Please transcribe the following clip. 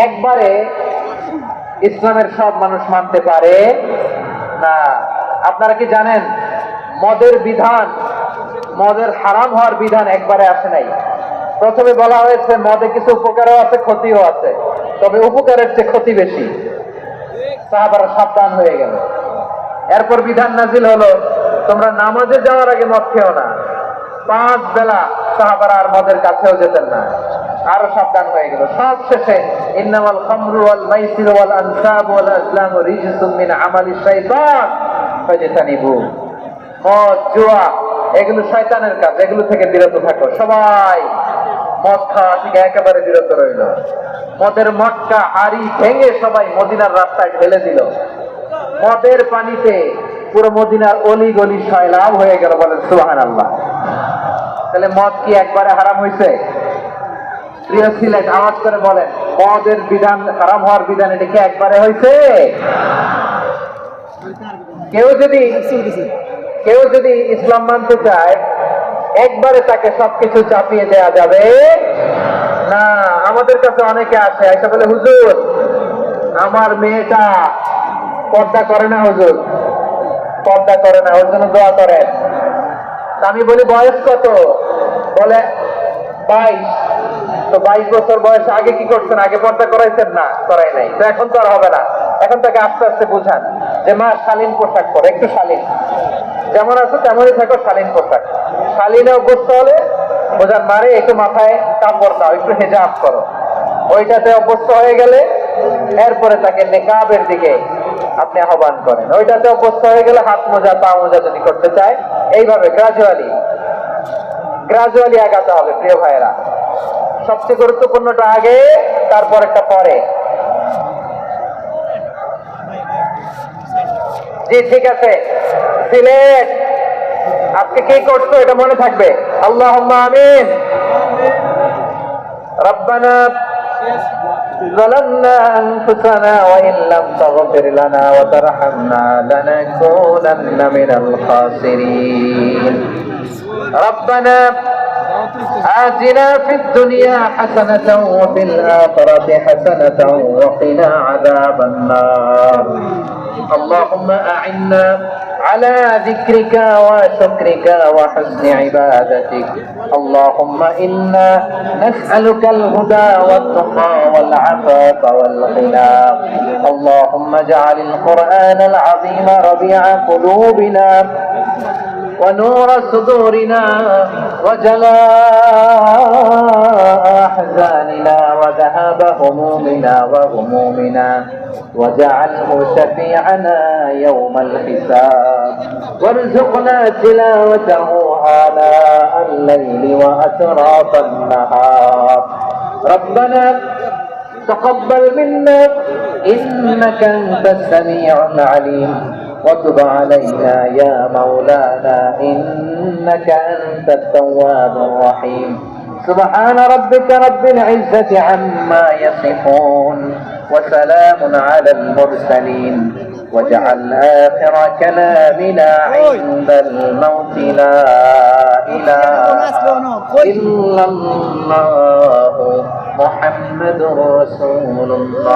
একবারে ইসলামের সব মানুষ মানতে পারে না। আপনারা কি জানেন মদের বিধান, মদের হারাম হওয়ার বিধান একবারে আসে নাই। প্রথমে বলা হয়েছে মদে কিছু উপকারও আছে, ক্ষতিও আছে, তবে উপকারের চেয়ে ক্ষতি বেশি। সাহাবারা সাবধান হয়ে গেল। এরপর বিধান নাজিল হলো, তোমরা নামাজে যাওয়ার আগে মদ খেও না। 5 বেলা সাহাবারা আর মদের কাছেও যেতেন না, আরো সাবধান হয়ে গেল। সব শেষে ইন্নামাল খামরু ওয়াল মাইসিরু ওয়াল আনসাবু ওয়াল আজলামু রিজসুম মিন আমালিশ শাইতান ফাজতানিবু। মদ, জুয়া এগুলো শয়তানের কাজ, এগুলো থেকে বিরত থাকো। সবাই মদ খাওয়া থেকে একেবারে বিরত রইল। মদের মটকা হাড়ি ভেঙে সবাই মদিনার রাস্তায় ঢেলে দিল। মদের পানিতে পুরো মদিনার অলি গলি সয়লাভ হয়ে গেল। বলেন সুবহানাল্লাহ। তাহলে মদ কি একবারে হারাম হয়েছে? প্রিয় সিলেট, আওয়াজ করে বলেন, মদের বিধান, হারাম হওয়ার বিধান এটা কি একবারে হয়েছে? কেউ যদি ইসলাম মানতে চায় একবারে তাকে সবকিছু চাপিয়ে দেয়া যাবে না। আমাদের কাছে অনেকে আসে, এসে বলে, হুজুর আমার মেয়েটা পর্দা করে না, হুজুর পর্দা করে না, ওর জন্য দোয়া করেন। আমি বলি বয়স কত? বলে 22। তো 22 বছর বয়স আগে কি করছেন? আগে পর্দা করাইছেন না? করাই নাই। তো এখন তো আর হবে না। এখন তাকে আস্তে আস্তে বুঝান যে মা শালীন পোশাক পরো, একটু শালীন, যেমন আছো তেমনই থাকো, শালীন পোশাক। শালীনে অভ্যস্ত হলে বোঝান মারে একটু মাথায় কাপড় দাও, একটু হেজাব করো। ওইটাতে অভ্যস্ত হয়ে গেলে এরপরে তাকে নেকাবের দিকে আপনি আহ্বান করেন। ওইটাতে অভ্যস্ত হয়ে গেলে হাত মোজা, পা মোজা যদি করতে চায়, এইভাবে গ্রাজুয়ালি আগাতে হবে। প্রিয় ভাইয়েরা, সবচেয়ে গুরুত্বপূর্ণটা আগে, তারপর একটা পরে। জি ঠিক আছে। সিলেট আজকে কি করছো এটা মনে থাকবে। আল্লাহুম্মা আমিন। রব্বানা ظلمنا أنفسنا وإن لم تغفر لنا وترحمنا لنكونن من الخاسرين. ربنا آتنا في الدنيا حسنة وفي الآخرة حسنة وقنا عذاب النار. اللهم أعنا على ذكرك وشكرك وحسن عبادتك. اللهم إنا نسألك الهدى والتقى والعفاف والغنى. اللهم اجعل القرآن العظيم ربيع قلوبنا ونور صدورنا وجلاء أحزاننا وذهاب همومنا وغمومنا، واجعله شفيعنا يوم الحساب، وارزقنا تلاوته آناء الليل وأطراف النهار. ربنا تقبل منا إنك أنت السميع العليم، وتب علينا يا مولانا إنك أنت التواب الرحيم. سبحان ربك رب العزة عما يصفون وسلام على المرسلين. واجعل آخر كلامنا عند الموت لا إله إلا الله محمد رسول الله.